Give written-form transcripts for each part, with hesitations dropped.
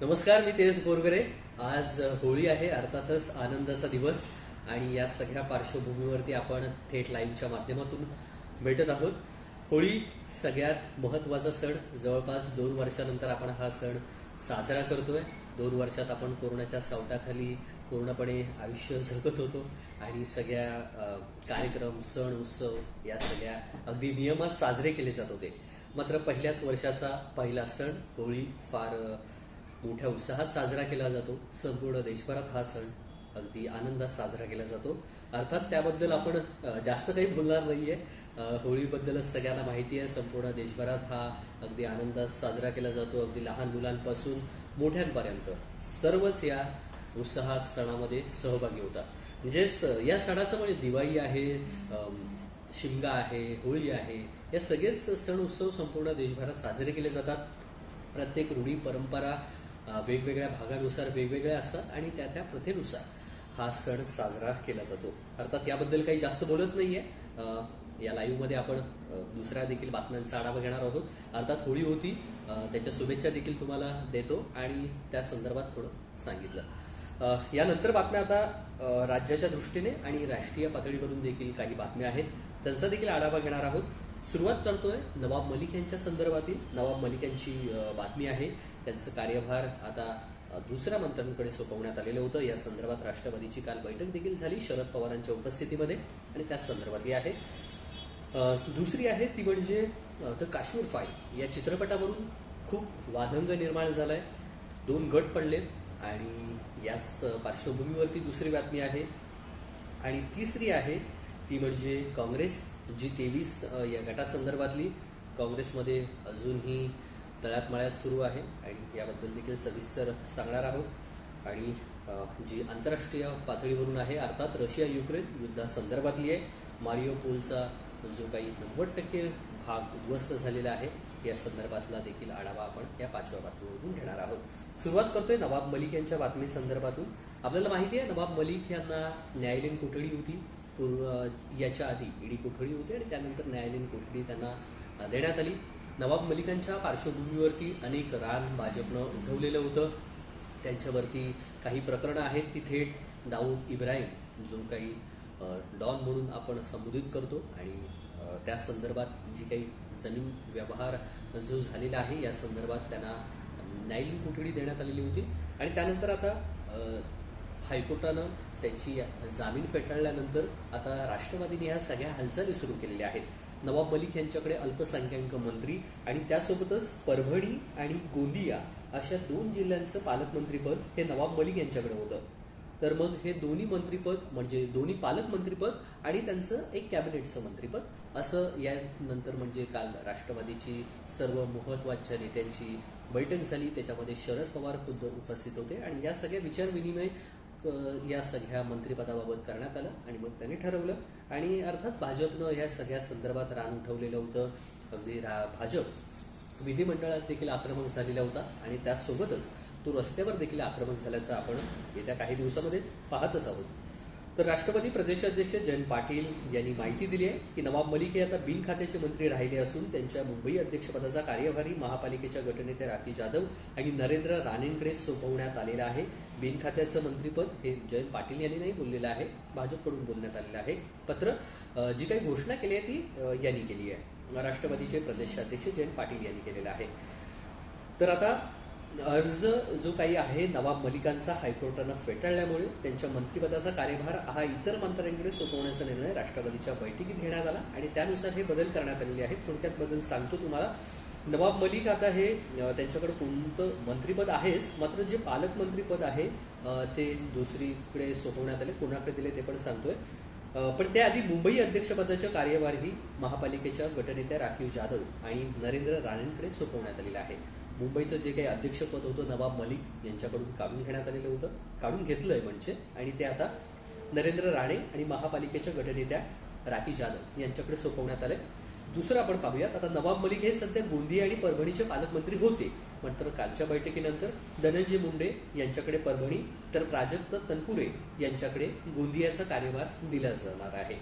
नमस्कार, मी तेज बोरगरे. आज होळी आहे, अर्थातच आनंदाचा दिवस. आणि या सगळ्या पार्श्वभूमीवरती आपण थेट लाईव्हच्या माध्यमातून भेटत आहोत. होळी सगळ्यात महत्त्वाचा सण. जवळपास 2 वर्षानंतर आपण हा सण साजरा करतोय. 2 वर्षात आपण कोरोनाच्या सावटाखाली पूर्णपणे आयुष्य जगत होतो आणि सगळ्या कार्यक्रम, सण, उत्सव या सगळ्या अगदी नियमात साजरे केले जात होते. मात्र पहिल्याच वर्षाचा पहिला सण होळी फार मोठ्या उत्साहात साजरा केला जातो. संपूर्ण देशभरात हा सण अगदी आनंदात साजरा केला जातो. अर्थात त्याबद्दल आपण जास्त काही बोलणार नाहीये. होळीबद्दलच सगळ्यांना माहिती आहे. संपूर्ण देशभरात हा अगदी आनंदात साजरा केला जातो. अगदी लहान मुलांपासून मोठ्यांपर्यंत सर्वच या उत्साहात सणामध्ये सहभागी होतात. म्हणजेच या सणाचं म्हणजे दिवाळी आहे, शिमगा आहे, होळी आहे, या सगळेच सण उत्सव संपूर्ण देशभरात साजरे केले जातात. प्रत्येक रूढी परंपरा वेगवेगळ्या भागानुसार वेगवेगळ्या असतात आणि त्या प्रथेनुसार हा सण साजरा केला जातो. अर्थात याबद्दल काही जास्त बोलत नाहीये. या लाईव्हमध्ये आपण दुसऱ्या देखील बातम्यांचा आढावा घेणार आहोत. अर्थात होळी होती, त्याच्या शुभेच्छा देखील तुम्हाला देतो आणि त्या संदर्भात थोडं सांगितलं. यानंतर बातम्या आता राज्याच्या दृष्टीने आणि राष्ट्रीय पातळीवरून देखील काही बातम्या आहेत, त्यांचा देखील आढावा घेणार आहोत. सुरुवात करतोय नवाब मलिक यांच्या संदर्भातील. नवाब मलिक यांची बातमी आहे. त्यांचं कार्यभार आता दुसऱ्या मंत्र्यांकडे सोपवण्यात आलेलं होतं. या संदर्भात राष्ट्रवादीची काल बैठक देखील झाली शरद पवारांच्या उपस्थितीमध्ये आणि त्याच संदर्भातली आहे. दुसरी आहे ती म्हणजे द काश्मीर फाईल या चित्रपटावरून खूप वादंग निर्माण झालाय. 2 गट पडले आणि याच पार्श्वभूमीवरती दुसरी बातमी आहे. आणि तिसरी आहे ती म्हणजे काँग्रेस G23 या गटासंदर्भातली. काँग्रेसमध्ये अजूनही तळ्यात मळ्यात सुरू आहे आणि याबद्दल देखील सविस्तर सांगणार आहोत. आणि जी आंतरराष्ट्रीय पातळीवरून आहे, अर्थात रशिया युक्रेन युद्धासंदर्भातली आहे. मारियोपोलचा जो काही 90% भाग उद्ध्वस्त झालेला आहे, या संदर्भातला देखील आढावा आपण या 5व्या बातमीवरून घेणार आहोत. सुरुवात करतोय नवाब मलिक यांच्या बातमी संदर्भातून. आपल्याला माहिती आहे नवाब मलिक यांना न्यायालयीन कोठडी होती. याच्या आधी ईडी कोठडी होती आणि त्यानंतर न्यायालयीन कोठडी त्यांना देण्यात आली. नवाब मलिकांच्या पार्श्वभूमीवरती अनेक रान भाजपनं उठवलेलं होतं. त्यांच्यावरती काही प्रकरणं आहेत ती थेट दाऊद इब्राहिम, जो काही डॉन म्हणून आपण संबोधित करतो, आणि त्या संदर्भात जी काही जमीन व्यवहार जो झालेला आहे या संदर्भात त्यांना न्यायालयीन कोठडी देण्यात आलेली होती. आणि त्यानंतर आता हायकोर्टानं त्यांची जामीन फेटाळल्यानंतर आता राष्ट्रवादीने ह्या सगळ्या हालचाली सुरू केलेल्या आहेत. नवाब मलिक यांच्याकडे अल्पसंख्याक मंत्री आणि त्यासोबतच परभणी आणि गोंदिया अशा 2 जिल्ह्यांचं पालकमंत्रीपद हे नवाब मलिक यांच्याकडे होतं. तर मग हे दोन्ही मंत्रीपद म्हणजे दोन्ही पालकमंत्रीपद आणि त्यांचं एक कॅबिनेटचं मंत्रीपद असं यानंतर म्हणजे काल राष्ट्रवादीची सर्व महत्त्वाच्या नेत्यांची बैठक झाली. त्याच्यामध्ये शरद पवार खुद्द उपस्थित होते आणि या सगळ्या विचारविनिमय या सगळ्या मंत्रिपदाबाबत करण्यात आलं आणि मग त्यांनी ठरवलं. आणि अर्थात भाजपनं या सगळ्या संदर्भात रान उठवलेलं होतं. अगदी भाजप विधिमंडळात देखील आक्रमक झालेला होता आणि त्यासोबतच तो रस्त्यावर देखील आक्रमक झाल्याचं आपण येत्या काही दिवसामध्ये पाहतच आहोत. तर राष्ट्रवादी प्रदेशाध्यक्ष जयंत पाटील यांनी माहिती दिली आहे की नवाब मलिक हे आता बिनखात्याचे मंत्री राहिले असून त्यांच्या मुंबई अध्यक्षपदाचा कार्यभारी महापालिकेच्या गटनेते राखी जाधव आणि नरेंद्र राणेंकडे सोपवण्यात आलेला आहे. बिनखात्याचं मंत्रीपद हे जयंत पाटील यांनी नाही बोललेलं आहे, भाजपकडून बोलण्यात आलेलं आहे. पत्र जी काही घोषणा केली आहे ती यांनी केली आहे, राष्ट्रवादीचे प्रदेशाध्यक्ष जयंत पाटील यांनी केलेला आहे. तर आता अर्ज जो काही आहे नवाब मलिकांचा हायकोर्टानं फेटाळल्यामुळे त्यांच्या मंत्रिपदाचा कार्यभार हा इतर मंत्र्यांकडे सोपवण्याचा निर्णय राष्ट्रवादीच्या बैठकीत घेण्यात आला आणि त्यानुसार हे बदल करण्यात आलेले आहेत. थोडक्यात बदल सांगतो तुम्हाला. नवाब मलिक आता हे त्यांच्याकडे कोणतं मंत्रिपद आहेच, मात्र जे पालकमंत्रीपद आहे ते दुसरीकडे सोपवण्यात आले. कोणाकडे दिले ते पण सांगतोय. पण त्याआधी मुंबई अध्यक्षपदाच्या कार्यभारही महापालिकेच्या गटनेत्या राखीव जाधव आणि नरेंद्र राणेंकडे सोपवण्यात आलेलं आहे. मुंबईचं जे काही अध्यक्षपद होतं नवाब मलिक यांच्याकडून काढून घेण्यात आलेलं होतं, काढून घेतलंय म्हणजे, आणि ते आता नरेंद्र राणे आणि महापालिकेच्या गटनेत्या राखी जाधव यांच्याकडे सोपवण्यात आले. दुसरं आपण पाहूयात. आता नवाब मलिक हे सध्या गोंदिया आणि परभणीचे पालकमंत्री होते, मात्र कालच्या बैठकीनंतर धनंजय मुंडे यांच्याकडे परभणी तर प्राजक्त तनपुरे यांच्याकडे गोंदियाचा कार्यभार दिला जाणार आहे.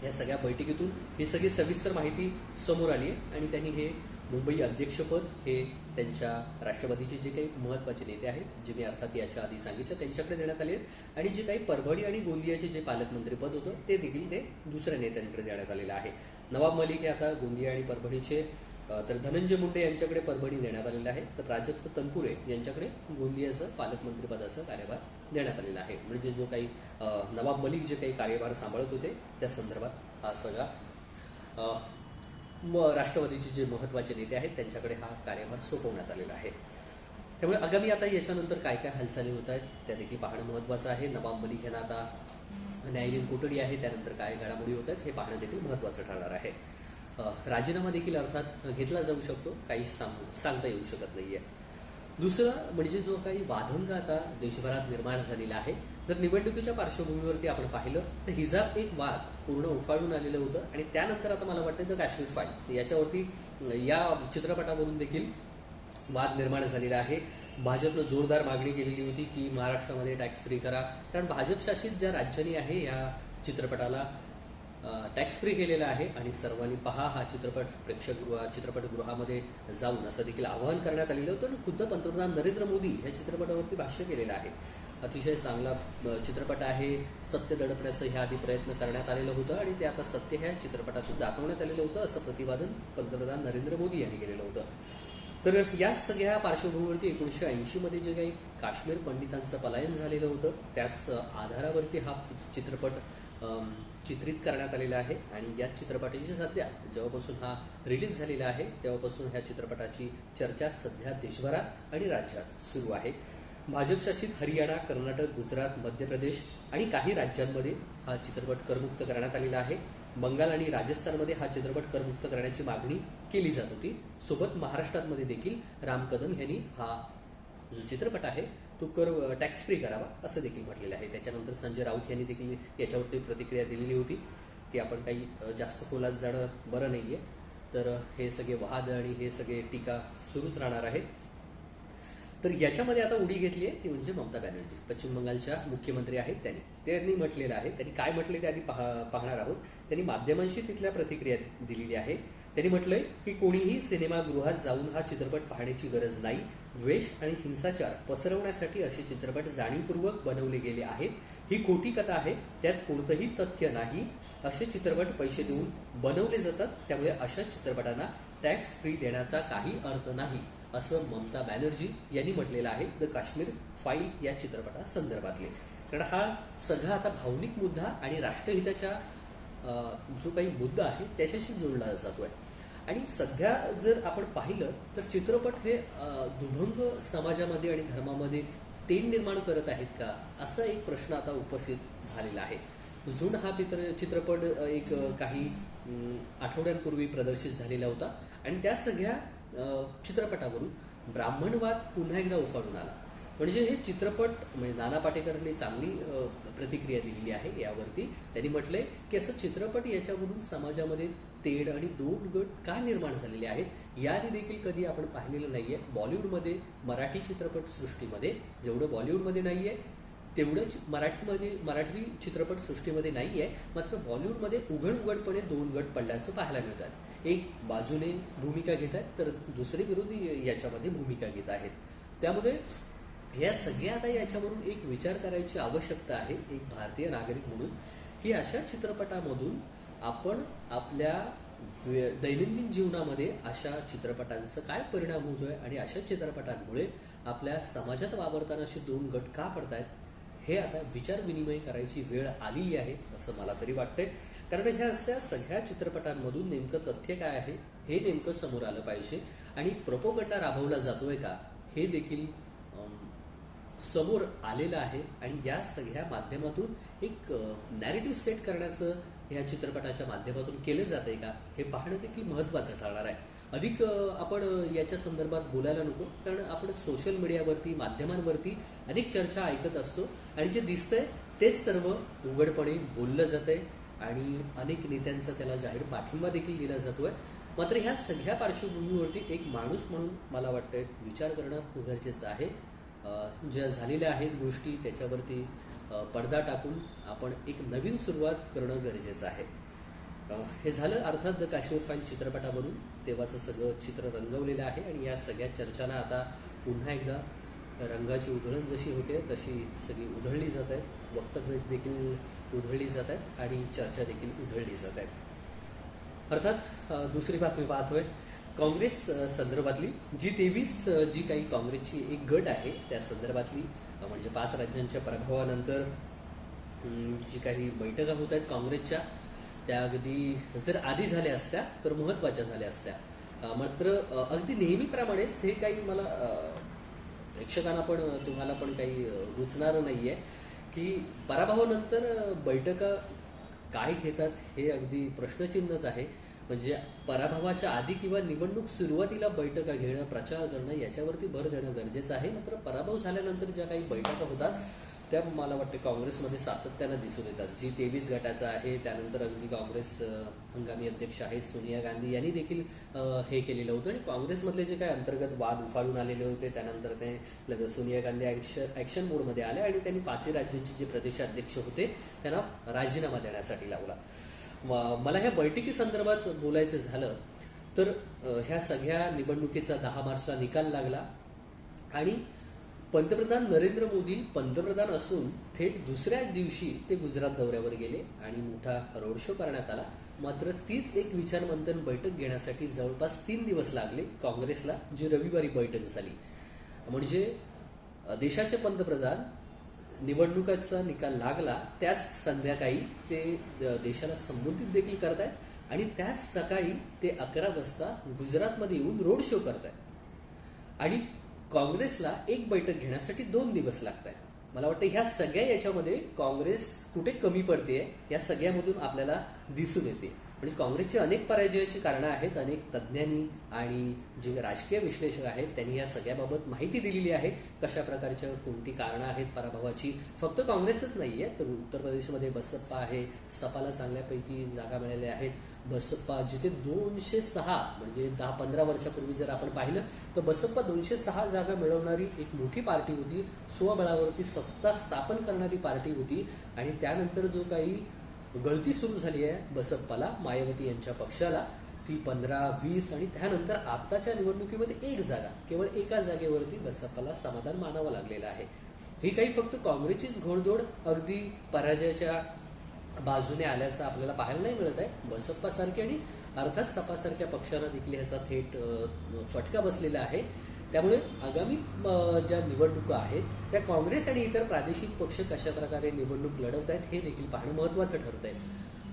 या सगळ्या बैठकीतून ही सगळी सविस्तर माहिती समोर आली आहे आणि त्यांनी हे मुंबई अध्यक्षपद हे त्यांच्या राष्ट्रवादीचे जे काही महत्त्वाचे नेते आहेत, जे मी अर्थात याच्या आधी सांगितलं, त्यांच्याकडे देण्यात आले आहेत. आणि जे काही परभणी आणि गोंदियाचे जे पालकमंत्रीपद होतं ते देखील ते दुसऱ्या नेत्यांकडे देण्यात आलेलं आहे. नवाब मलिक हे आता गोंदिया आणि परभणीचे, तर धनंजय मुंडे यांच्याकडे परभणी देण्यात आलेलं आहे. तर प्राजक्त तनपुरे यांच्याकडे गोंदियाचं पालकमंत्रीपदाचा कार्यभार देण्यात आलेला आहे. म्हणजे जो काही नवाब मलिक जे काही कार्यभार सांभाळत होते त्या संदर्भात हा सगळा राष्ट्रवादीचे जे महत्त्वाचे नेते आहेत त्यांच्याकडे हा कार्यभार सोपवण्यात आलेला आहे. त्यामुळे आगामी आता याच्यानंतर काय काय हालचाली होत आहेत त्या देखील पाहणं महत्त्वाचं आहे. नवाब मलिक यांना आता न्यायालयीन कोठडी आहे, त्यानंतर काय घडामोडी होत आहेत हे पाहणं देखील महत्त्वाचं ठरणार आहे. राजीनामा देखील अर्थात घेतला जाऊ शकतो, काही सांगता येऊ शकत नाहीये. दुसरं म्हणजे जो काही वादंग आता देशभरात निर्माण झालेला आहे, जर निवडणुकीच्या पार्श्वभूमीवरती आपण पाहिलं तर हिजाब एक वाद पूर्ण उफाळून आलेलं होतं. आणि त्यानंतर आता मला वाटतं तर काश्मीर फाईल्स याच्यावरती या चित्रपटावरून देखील वाद निर्माण झालेला आहे. भाजपनं जोरदार मागणी केलेली होती की महाराष्ट्रामध्ये टॅक्स फ्री करा, कारण भाजप शासित ज्या राज्यांनी आहे या चित्रपटाला टॅक्स फ्री केलेला आहे. आणि सर्वांनी पहा हा चित्रपट चित्रपटगृहामध्ये जाऊन असं देखील आवाहन करण्यात आलेलं होतं. आणि खुद्द पंतप्रधान नरेंद्र मोदी या चित्रपटावरती भाष्य केलेलं आहे. अतिशय चांगला चित्रपट आहे, सत्य दडपण्याचं ह्या आधी प्रयत्न करण्यात आलेलं होतं आणि ते आता सत्य ह्या चित्रपटातून दाखवण्यात आलेलं होतं, असं प्रतिपादन पंतप्रधान नरेंद्र मोदी यांनी केलेलं होतं. तर याच सगळ्या पार्श्वभूमीवरती 1980मध्ये जे काही काश्मीर पंडितांचं पलायन झालेलं होतं त्याच आधारावरती हा चित्रपट चित्रित करण्यात आलेला आहे. आणि या चित्रपटाची सध्या जेव्हापासून हा रिलीज झालेला आहे तेव्हापासून ह्या चित्रपटाची चर्चा सध्या देशभरात आणि राज्यात सुरू आहे. भाजप शासित हरियाणा, कर्नाटक, गुजरात, मध्य प्रदेश आणि काही राज्यांमध्ये हा चित्रपट करमुक्त करण्यात आलेला आहे. बंगाल आणि राजस्थानमध्ये हा चित्रपट करमुक्त करण्याची मागणी केली जात होती. सोबत महाराष्ट्रामध्ये देखील राम कदम यांनी हा जो चित्रपट आहे तो टॅक्स फ्री करावा असं देखील म्हटलेलं आहे. त्याच्यानंतर संजय राऊत यांनी देखील याच्यावरती प्रतिक्रिया दिलेली होती. ती आपण काही जास्त खोलात जाणं बरं नाहीये. तर हे सगळे वाद आणि हे सगळे टीका सुरूच राहणार आहेत. तर याच्यामध्ये आता उडी घेतली आहे ती म्हणजे ममता बॅनर्जी, पश्चिम बंगालच्या मुख्यमंत्री आहेत. त्यांनी म्हटलेलं आहे, त्यांनी काय म्हटले ते आधी पाहणार आहोत. त्यांनी माध्यमांशी तिथल्या प्रतिक्रिया दिलेली आहे. त्यांनी म्हटलंय की कोणीही सिनेमागृहात जाऊन हा चित्रपट पाहण्याची गरज नाही. द्वेष आणि हिंसाचार पसरवण्यासाठी असे चित्रपट जाणीवपूर्वक बनवले गेले आहेत. ही खोटी कथा आहे, त्यात कोणतंही तथ्य नाही. असे चित्रपट पैसे देऊन बनवले जातात, त्यामुळे अशा चित्रपटांना टॅक्स फ्री देण्याचा काही अर्थ नाही असं ममता बॅनर्जी यांनी म्हटलेलं आहे द काश्मीर फाईल या चित्रपटासंदर्भातले. कारण हा सगळा आता भावनिक मुद्दा आणि राष्ट्रहिताच्या जो काही मुद्दा आहे त्याच्याशी जोडला जातोय. आणि सध्या जर आपण पाहिलं तर चित्रपट हे दुभंग समाजामध्ये आणि धर्मामध्ये तेढ निर्माण करत आहेत का, असा एक प्रश्न आता उपस्थित झालेला आहे. झुंड हा चित्रपट एक काही आठवड्यांपूर्वी प्रदर्शित झालेला होता आणि त्या सगळ्या चित्रपटावरून ब्राह्मणवाद पुन्हा एकदा उफाळून आला. म्हणजे हे चित्रपट म्हणजे नाना पाटेकरांनी चांगली प्रतिक्रिया दिलेली आहे यावरती. त्यांनी म्हटलंय की असं चित्रपट याच्यावरून समाजामध्ये तेढ आणि दोन गट का निर्माण झालेले आहेत याआधी देखील कधी आपण पाहिलेलं नाहीये. बॉलिवूडमध्ये मराठी चित्रपटसृष्टीमध्ये जेवढं बॉलिवूडमध्ये नाहीये तेवढं मराठी चित्रपटसृष्टीमध्ये नाहीये. मात्र बॉलिवूडमध्ये उघडपणे दोन गट पडल्याचं पाहायला मिळतात. एक बाजूने भूमिका घेत आहेत तर दुसरे विरोधी याच्यामध्ये भूमिका घेत आहेत. त्यामध्ये या सगळ्या आता याच्यावरून एक विचार करायची आवश्यकता आहे एक भारतीय नागरिक म्हणून की अशा चित्रपटामधून आपण आपल्या दैनंदिन जीवनामध्ये अशा चित्रपटांचा काय परिणाम होतोय आणि अशा चित्रपटांमुळे आपल्या समाजात वावरताना असे दोन गट का पडतायत हे आता विचार विनिमय करायची वेळ आलेली आहे असं मला तरी वाटतंय. कारण ह्या अशा सगळ्या चित्रपटांमधून नेमकं तथ्य काय आहे हे नेमकं समोर आलं पाहिजे आणि प्रोपोगंडा राबवला जातोय का हे देखील समोर आलेलं आहे. आणि या सगळ्या माध्यमातून एक नॅरेटिव्ह सेट करण्याचं या चित्रपटाच्या माध्यमातून केलं जात आहे का हे पाहणं देखील महत्त्वाचं ठरणार आहे. अधिक आपण याच्या संदर्भात बोलायला नको कारण आपण सोशल मीडियावरती माध्यमांवरती अनेक चर्चा ऐकत असतो आणि जे दिसतंय तेच सर्व उघडपणे बोललं जातंय आणि अनेक नेत्यांचा त्याला जाहीर पाठिंबा देखील दिला जातोय. मात्र ह्या सगळ्या पार्श्वभूमीवरती एक माणूस म्हणून मला वाटतंय विचार करणं गरजेचं आहे. ज्या झालेल्या आहेत गोष्टी त्याच्यावरती पडदा टाकून आपण एक नवीन सुरुवात करणं गरजेचं आहे. हे झालं अर्थात द काश्मीर फाईल चित्रपटावरून. तेव्हाचं सगळं चित्र रंगवलेलं आहे आणि या सगळ्या चर्चांना आता पुन्हा एकदा रंगाची उधळण जशी होते तशी सगळी उधळली जात आहेत. वक्तव्य देखील उधळली जात आहेत आणि चर्चा देखील उधळली जात आहेत. अर्थात दुसरी बातमी पाहतोय काँग्रेस संदर्भातली. G23 जी काही काँग्रेसची एक गट आहे त्या संदर्भातली, म्हणजे 5 राज्यांच्या प्रभावानंतर जी काही बैठका होत आहेत काँग्रेसच्या, त्या अगदी जर आधी झाल्या असत्या तर महत्त्वाच्या झाल्या असत्या. मात्र अगदी नेहमीप्रमाणेच हे काही मला प्रेक्षकांना पण तुम्हाला पण काही रुचणार नाही आहे की पराभवानंतर बैठका काय घेतात हे अगदी प्रश्नचिन्हच आहे. म्हणजे पराभवाच्या आधी किंवा निवडणूक सुरुवातीला बैठका घेणं, प्रचार करणं याच्यावरती भर देणं गरजेचं आहे. मात्र पराभव झाल्यानंतर ज्या काही बैठका होतात त्या मला वाटते काँग्रेसमध्ये सातत्यानं दिसून येतात. G23 गटाचा आहे, त्यानंतर अगदी काँग्रेस हंगामी अध्यक्ष आहेत सोनिया गांधी यांनी देखील हे केलेलं होतं आणि काँग्रेसमधले जे काही अंतर्गत वाद उफाळून आलेले होते त्यानंतर ते लगेच सोनिया गांधी ॲक्शन मोडमध्ये आल्या आणि त्यांनी 5ही राज्याचे जे प्रदेशाध्यक्ष होते त्यांना राजीनामा देण्यासाठी लावला. मला ह्या बैठकीसंदर्भात बोलायचं झालं तर ह्या सगळ्या निवडणुकीचा 10 मार्चला निकाल लागला आणि पंतप्रधान नरेंद्र मोदी पंतप्रधान असून थेट दुसऱ्याच दिवशी ते गुजरात दौऱ्यावर गेले आणि मोठा रोड शो करण्यात आला. मात्र तीच एक विचारमंथन बैठक घेण्यासाठी जवळपास 3 दिवस लागले काँग्रेसला, जी रविवारी बैठक झाली. म्हणजे देशाचे पंतप्रधान निवडणुकाचा निकाल लागला त्याच संध्याकाळी ते देशाला संबोधित देखील करत आहेत आणि त्याच सकाळी ते 11 वाजता गुजरातमध्ये येऊन रोड शो करत आहेत आणि काँग्रेसला एक बैठक घेण्यासाठी 2 दिवस लागत आहेत. मला वाटतं ह्या सगळ्या याच्यामध्ये काँग्रेस कुठे कमी पडते या सगळ्यामधून आपल्याला दिसून येते. म्हणजे काँग्रेसची अनेक पराजयाची कारणं आहेत. अनेक तज्ज्ञांनी आणि जे राजकीय विश्लेषक आहेत त्यांनी या सगळ्याबाबत माहिती दिलेली आहे. कशा प्रकारच्या कोणती कारणं आहेत पराभवाची. फक्त काँग्रेसच नाही आहे तर उत्तर प्रदेशमध्ये बसप्पा आहे, सपाला चांगल्यापैकी जागा मिळाल्या आहेत. बसप्पा जिथे 206 म्हणजे 10-15 वर्षापूर्वी जर आपण पाहिलं तर बसप्पा 206 जागा मिळवणारी एक मोठी पार्टी होती, स्वबळावरती सत्ता स्थापन करणारी पार्टी होती. आणि त्यानंतर जो काही गळती सुरू झाली आहे बसप्पाला, मायावती यांच्या पक्षाला, ती 15-20 आणि त्यानंतर आत्ताच्या निवडणुकीमध्ये 1 जागा, केवळ एका जागेवरती बसप्पाला समाधान मानावं लागलेलं आहे. ही काही फक्त काँग्रेसचीच घोडदौड अगदी पराजयाच्या बाजूने आल्याचं आपल्याला पाहायला नाही मिळत आहे. बसप्पासारखे आणि अर्थात सपासारख्या पक्षांना देखील ह्याचा थेट फटका बसलेला आहे. त्यामुळे आगामी ज्या निवडणुका आहेत त्या काँग्रेस आणि इतर प्रादेशिक पक्ष कशा प्रकारे निवडणूक लढवत आहेत हे देखील पाहणं महत्त्वाचं ठरत आहे.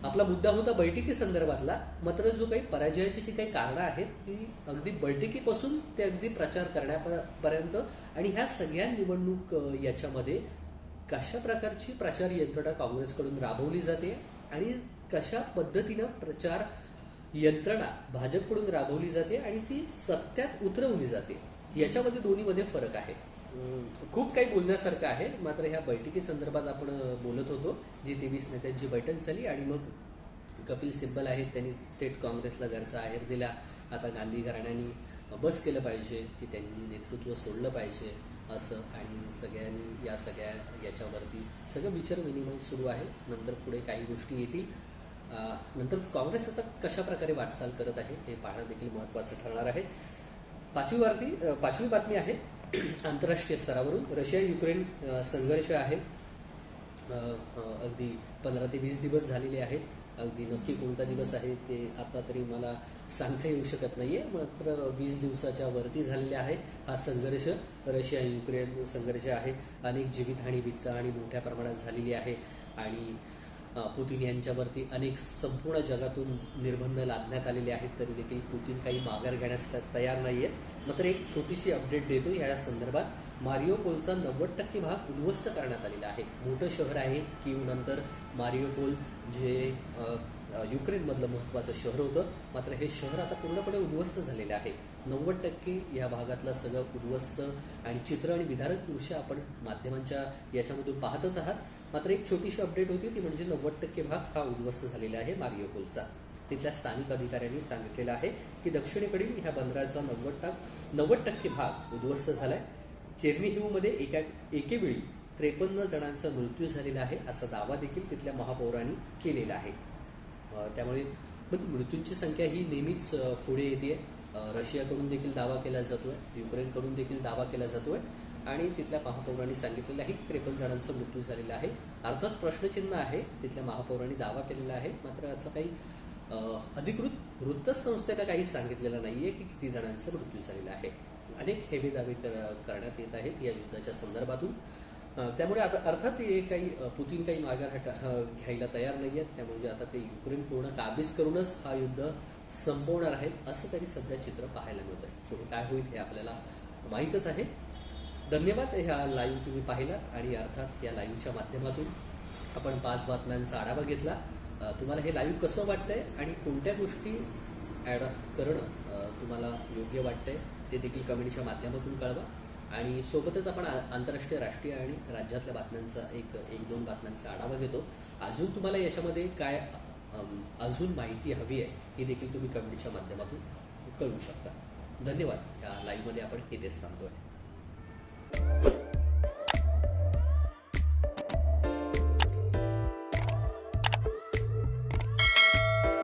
आपला मुद्दा होता बैठकीसंदर्भातला. मात्र जो काही पराजयाची जी काही कारणं आहेत ती अगदी बैठकीपासून ते अगदी प्रचार करण्यापर्यंत आणि ह्या सगळ्या निवडणूक याच्यामध्ये कशा प्रकारची प्रचार यंत्रणा काँग्रेसकडून राबवली जाते आणि कशा पद्धतीनं प्रचार यंत्रणा भाजपकडून राबवली जाते आणि ती सत्यात उतरवली जाते, याच्यामध्ये दोन्हीमध्ये फरक आहे. खूप काही बोलण्यासारखं आहे. मात्र ह्या बैठकी संदर्भात आपण बोलत होतो. G23 नेत्यांची बैठक झाली आणि मग कपिल सिब्बल आहेत त्यांनी थेट काँग्रेसला घरचा आहेर दिला. आता गांधी घराण्यानी बस केलं पाहिजे की त्यांनी नेतृत्व सोडलं पाहिजे असं, आणि सगळ्यांनी या सगळ्या याच्यावरती सगळं विचार विनिमय सुरू आहे. नंतर पुढे काही गोष्टी येतील. नंतर काँग्रेस आता कशा प्रकारे वाटचाल करत आहे हे पाहणं देखील महत्त्वाचं ठरणार आहे. 5वी बातमी आहे आंतरराष्ट्रीय स्तरावरून. रशिया-युक्रेन संघर्ष आहे. अगदी 15 ते 20 दिवस झालेले आहेत. अगदी नक्की कोणता दिवस आहे ते आता तरी मला सांगता येऊ शकत नाही आहे. मात्र 20 दिवसाच्या वरती झालेले आहे हा संघर्ष. रशिया-युक्रेन संघर्ष आहे. अनेक जीवितहानी, वित्तहानी मोठ्या प्रमाणात झालेली आहे आणि पुतीन यांच्यावरती अनेक संपूर्ण जगातून निर्बंध लादण्यात आलेले आहेत. तरी देखील पुतीन काही माघार घेण्यास तयार नाही आहेत. मात्र एक छोटीशी अपडेट देतो या संदर्भात. मारियोपोलचा 90% भाग उद्ध्वस्त करण्यात आलेला आहे. मोठं शहर आहे कीव नंतर मारियोपोल, जे युक्रेनमधलं महत्त्वाचं शहर होतं. मात्र हे शहर आता पूर्णपणे उद्ध्वस्त झालेलं आहे. 90% या भागातलं सगळं उद्ध्वस्त आणि चित्र आणि विदारक दृश्य आपण माध्यमांच्या याच्यामधून पाहतच आहात. मात्र एक छोटीशी अपडेट होती ती म्हणजे 90% भाग हा उद्ध्वस्त झालेला आहे मारियोपोलचा. तिथल्या स्थानिक अधिकाऱ्यांनी सांगितलेलं आहे की दक्षिणेकडील ह्या बंदराचा 90% भाग उद्ध्वस्त झालाय. चेर्निहिवमध्ये एकेवेळी 53 जणांचा मृत्यू झालेला आहे असा दावा देखील तिथल्या महापौरांनी केलेला आहे. त्यामुळे पण मृत्यूंची संख्या ही नेहमीच पुढे येते. रशियाकडून देखील दावा केला जातोय, युक्रेनकडून देखील दावा केला जातोय आणि तिथल्या महापौरांनी सांगितलेलं आहे की 53 जणांचा मृत्यू झालेला आहे. अर्थात प्रश्नचिन्ह आहे, तिथल्या महापौरांनी दावा केलेला आहे, मात्र याचा काही अधिकृत वृत्तसंस्थेला काही सांगितलेलं नाहीये की किती जणांचा मृत्यू झालेला आहे. अनेक हेवे दावे करण्यात येत आहेत या युद्धाच्या संदर्भातून. त्यामुळे आता अर्थात हे काही पुतीन काही माघार घ्यायला तयार नाही आहेत. त्यामुळे आता ते युक्रेन पूर्ण काबीज करूनच हा युद्ध संपवणार आहेत असं तरी सध्या चित्र पाहायला मिळत आहे. पुढे काय होईल हे आपल्याला माहीतच आहे. धन्यवाद. ह्या लाईव्ह तुम्ही पाहिलात आणि अर्थात या लाईव्हच्या माध्यमातून आपण 5 बातम्यांचा आढावा घेतला. तुम्हाला हे लाईव्ह कसं वाटतंय आणि कोणत्या गोष्टी ॲड करणं तुम्हाला योग्य वाटतंय ते देखील कमेंटच्या माध्यमातून कळवा. आणि सोबतच आपण आंतरराष्ट्रीय, राष्ट्रीय आणि राज्यातल्या बातम्यांचा एक 2 बातम्यांचा आढावा घेतो. अजून तुम्हाला याच्यामध्ये काय अजून माहिती हवी आहे ही देखील तुम्ही कमेंटच्या माध्यमातून कळवू शकता. धन्यवाद. या लाईव्हमध्ये आपण इथेच थांबतोय.